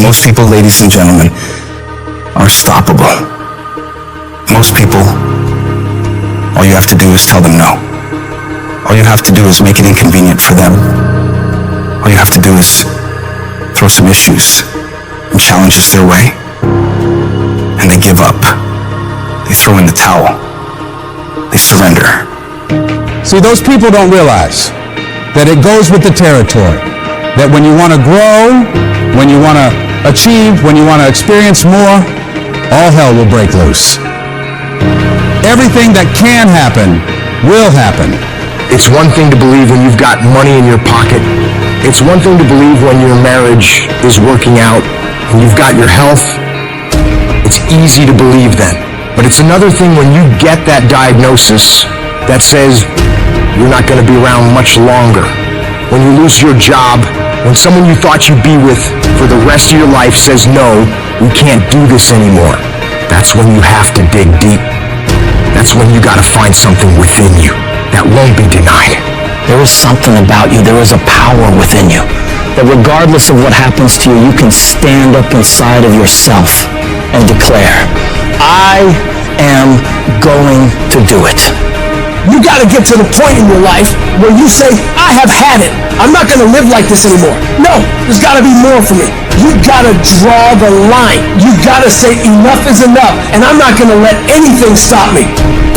Most people, ladies and gentlemen, are stoppable. Most people, all you have to do is tell them no. All you have to do is make it inconvenient for them. All you have to do is throw some issues and challenges their way, and they give up. They throw in the towel. They surrender. See, those people don't realize that it goes with the territory. That when you want to grow, when you want to achieve, when you want to experience more, all hell will break loose. Everything that can happen will happen. It's one thing to believe when you've got money in your pocket. It's one thing to believe when your marriage is working out and you've got your health. It's easy to believe then. But it's another thing when you get that diagnosis that says you're not going to be around much longer. When you lose your job, when someone you thought you'd be with for the rest of your life says, no, we can't do this anymore. That's when you have to dig deep. That's when you got to find something within you that won't be denied. There is something about you. There is a power within you that regardless of what happens to you, you can stand up inside of yourself and declare, I am going to do it. You got to get to the point in your life where you say, I have had it. I'm not going to live like this anymore. No, there's got to be more for me. You got to draw the line. You got to say enough is enough, and I'm not going to let anything stop me.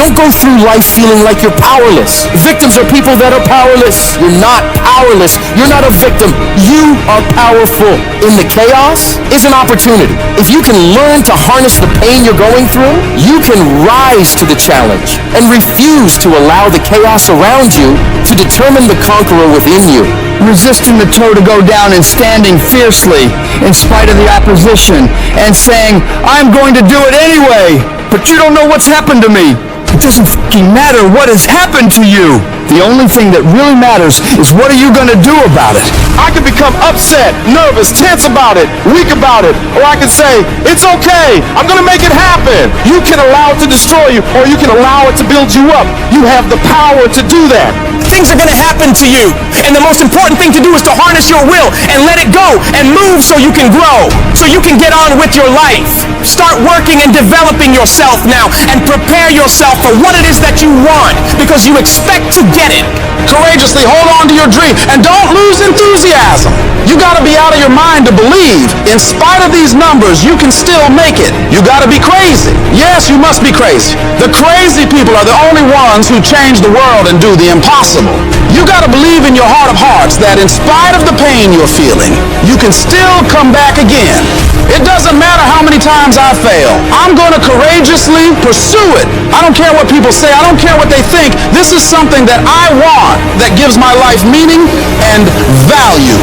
Don't go through life feeling like you're powerless. Victims are people that are powerless. You're not powerless. You're not a victim. You are powerful. In the chaos is an opportunity. If you can learn to harness the pain you're going through, you can rise to the challenge and refuse to allow the chaos around you to determine the conqueror within you. Resisting the toe to go down and standing fiercely in spite of the opposition and saying, I'm going to do it anyway, but you don't know what's happened to me. It doesn't fucking matter what has happened to you. The only thing that really matters is what are you going to do about it? I can become upset, nervous, tense about it, weak about it, or I can say, it's okay, I'm going to make it happen. You can allow it to destroy you, or you can allow it to build you up. You have the power to do that. Things are going to happen to you, and the most important thing to do is to harness your will and let it go and move so you can grow, so you can get on with your life. Start working and developing yourself now and prepare yourself for what it is that you want, because you expect to get it. Courageously hold on to your dream and don't lose enthusiasm. You got to be out of your mind to believe. In spite of these numbers, you can still make it. You got to be crazy. Yes, you must be crazy. The crazy people are the only ones who change the world and do the impossible. You got to believe in your heart of hearts that in spite of the pain you're feeling, you can still come back again. It doesn't matter how many times I fail. I'm going to courageously pursue it. I don't care what people say. I don't care what they think. This is something that I want that gives my life meaning and value.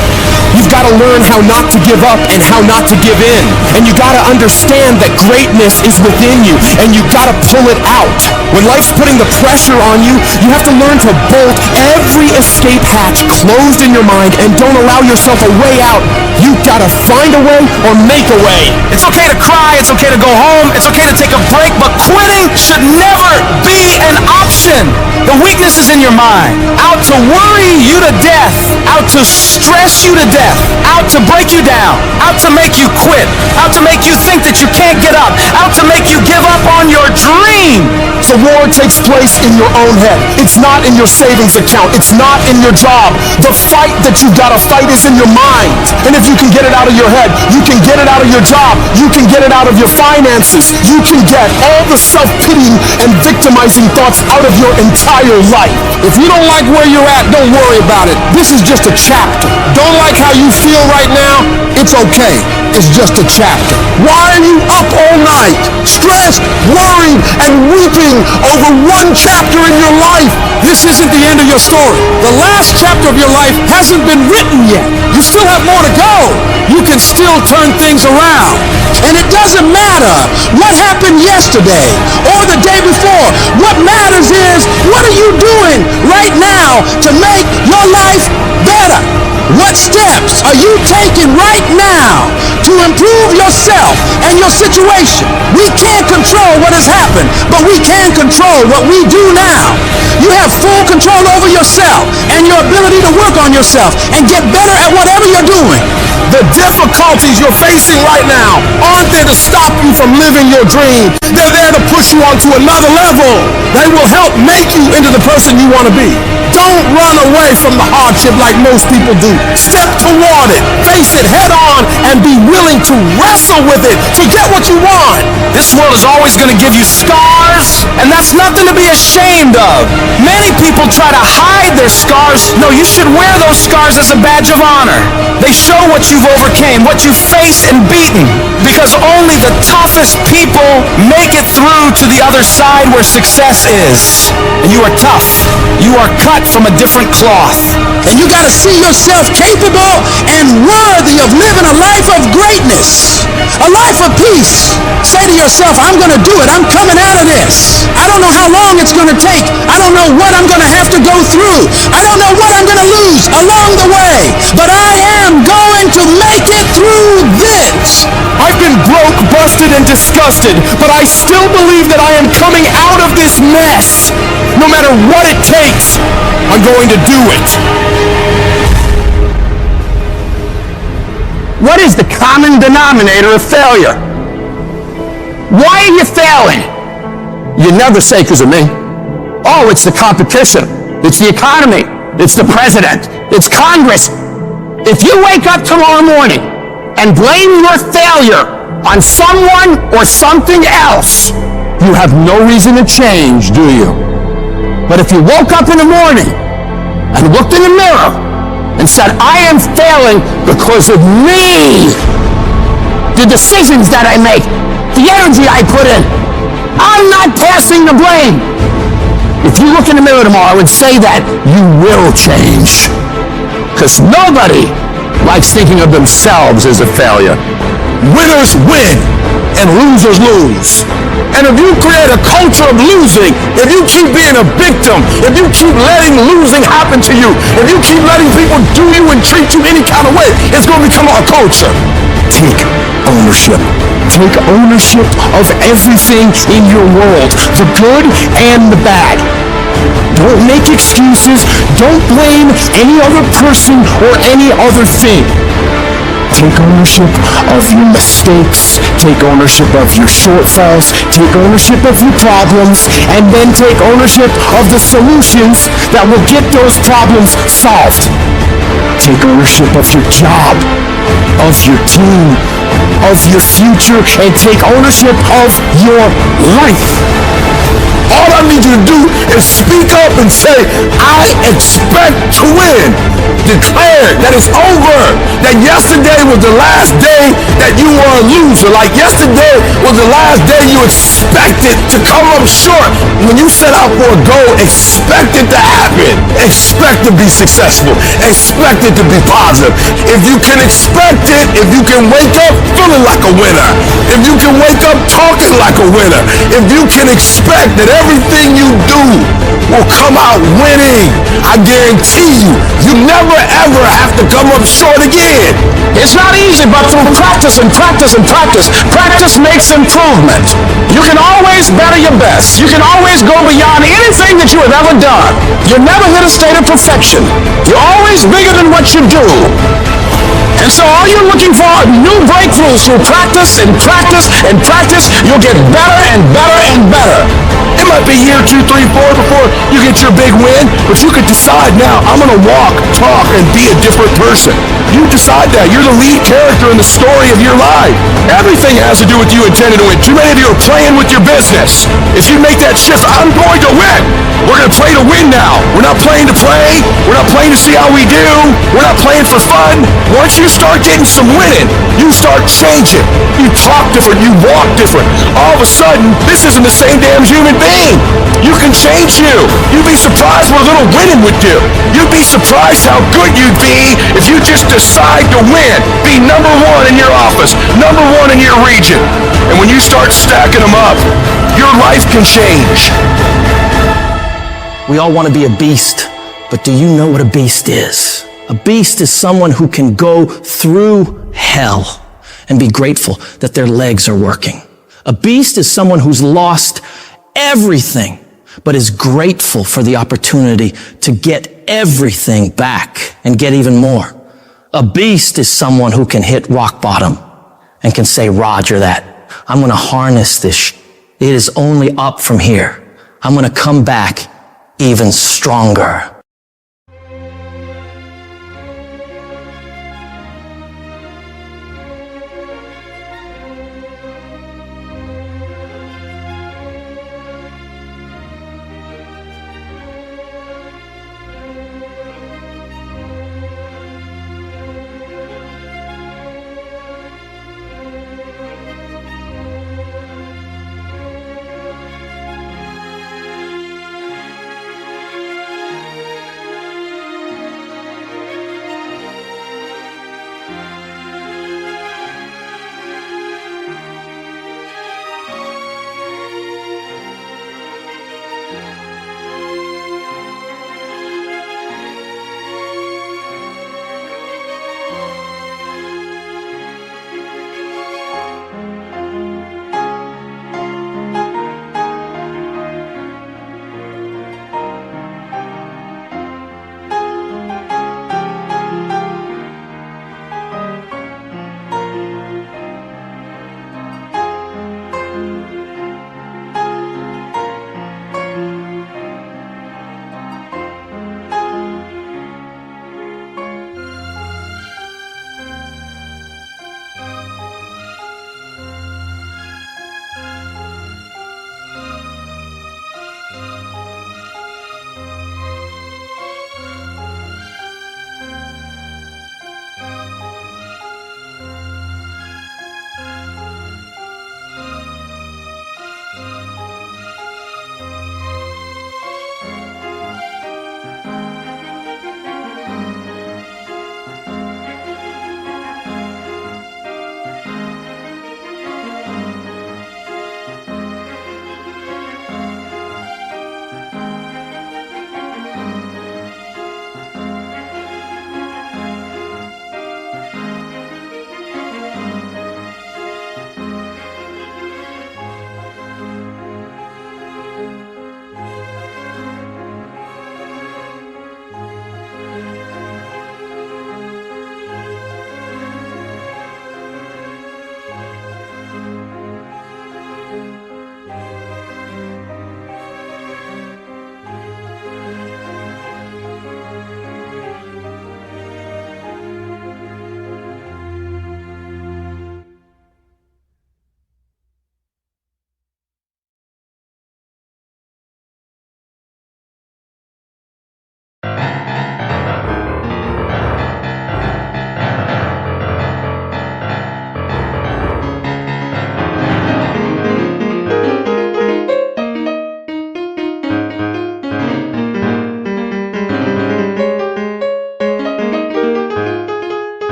You've got to learn how not to give up and how not to give in. And you got to understand that greatness is within you, and you got to pull it out. When life's putting the pressure on you, you have to learn to bolt every escape hatch closed in your mind and don't allow yourself a way out. You got to find a way or make a way. It's okay to cry, it's okay to go home, it's okay to take a break, but quitting should never be an option. The weakness is in your mind, out to worry you to death, out to stress you to death, out to break you down, out to make you quit, out to make you think that you can't get up, out to make you give up on your dream. The war takes place in your own head. It's not in your savings account. It's not in your job. The fight that you gotta fight is in your mind. And if you can get it out of your head, you can get it out of your job, you can get it out of your finances, you can get all the self-pitying and victimizing thoughts out of your entire life. If you don't like where you're at, don't worry about it. This is just a chapter. Don't like how you feel right now? It's okay. It's just a chapter. Why are you up all night, stressed, worried, and weeping over one chapter in your life? This isn't the end of your story. The last chapter of your life hasn't been written yet. You still have more to go. You can still turn things around. And it doesn't matter what happened yesterday or the day before. What matters is, what are you doing right now to make your life better? What steps are you taking right now to improve yourself and your situation? We can't control what has happened, but we can control what we do now. You have full control over yourself and your ability to work on yourself and get better at whatever you're doing. The difficulties you're facing right now aren't there to stop you from living your dream. They're there to push you onto another level. They will help make you into the person you want to be. Don't run away from the hardship like most people do. Step toward it, face it head on, and be willing to wrestle with it to get what you want. This world is always going to give you scars, and that's nothing to be ashamed of. Many people try to hide their scars. No, you should wear those scars as a badge of honor. They show what you've overcame, what you've faced and beaten, because only the toughest people make it through to the other side where success is. And you are tough. You are cut from a different cloth. And you got to see yourself capable and worthy of living a life of greatness, a life of peace. Say to yourself, I'm going to do it. I'm coming out of this. I don't know how long it's going to take. I don't know what I'm going to have to go through. I don't know what I'm going to lose along the way. But I am going to make it through this. I've been broke, busted, and disgusted, but I still believe that I am coming out of this mess. No matter what it takes, I'm going to do it. What is the common denominator of failure? Why are you failing? You never say because of me. Oh, it's the competition. It's the economy. It's the president. It's Congress. If you wake up tomorrow morning and blame your failure on someone or something else, you have no reason to change, do you? But if you woke up in the morning and looked in the mirror and said, I am failing because of me, the decisions that I make, the energy I put in, I'm not passing the blame. If you look in the mirror tomorrow and say that, you will change. Because nobody likes thinking of themselves as a failure. Winners win and losers lose. And if you create a culture of losing, if you keep being a victim, if you keep letting losing happen to you, if you keep letting people do you and treat you any kind of way, it's going to become a culture. Take ownership. Take ownership of everything in your world, the good and the bad. Don't make excuses. Don't blame any other person or any other thing. Take ownership of your mistakes. Take ownership of your shortfalls. Take ownership of your problems. And then take ownership of the solutions that will get those problems solved. Take ownership of your job, of your team, of your future, and take ownership of your life. All I need you to do is speak up and say, I expect to win. Declare that it's over. That yesterday was the last day that you were a loser. Like yesterday was the last day you expected to come up short. When you set out for a goal, expect it to happen. Expect to be successful. Expect it to be positive. If you can expect it, if you can wake up feeling like a winner, if you can wake up talking like a winner, if you can expect that everything you do will come out winning, I guarantee you, you never ever have to come up short again. It's not easy, but through practice and practice and practice, practice makes improvement. You can always better your best. You can always go beyond anything that you have ever done. You never hit a state of perfection. You're always bigger than what you do. And so all you're looking for are new breakthroughs through practice and practice and practice. You'll get better and better and better. It might be year 2, 3, 4 before you get your big win, but you could decide now, I'm going to walk, talk, and be a different person. You decide that. You're the lead character in the story of your life. Everything has to do with you intending to win. Too many of you are playing with your business. If you make that shift, I'm going to win. We're going to play to win now. We're not playing to play. We're not playing to see how we do. We're not playing for fun. Once you start getting some winning, you start changing. You talk different. You walk different. All of a sudden, this isn't the same damn human being. You can change you. You'd be surprised what a little winning would do. You'd be surprised how good you'd be if you just decide to win. Be number one in your office, number one in your region. And when you start stacking them up, your life can change. We all want to be a beast, but do you know what a beast is? A beast is someone who can go through hell and be grateful that their legs are working. A beast is someone who's lost everything, but is grateful for the opportunity to get everything back and get even more. A beast is someone who can hit rock bottom and can say, Roger that. I'm going to harness this. It is only up from here. I'm going to come back even stronger.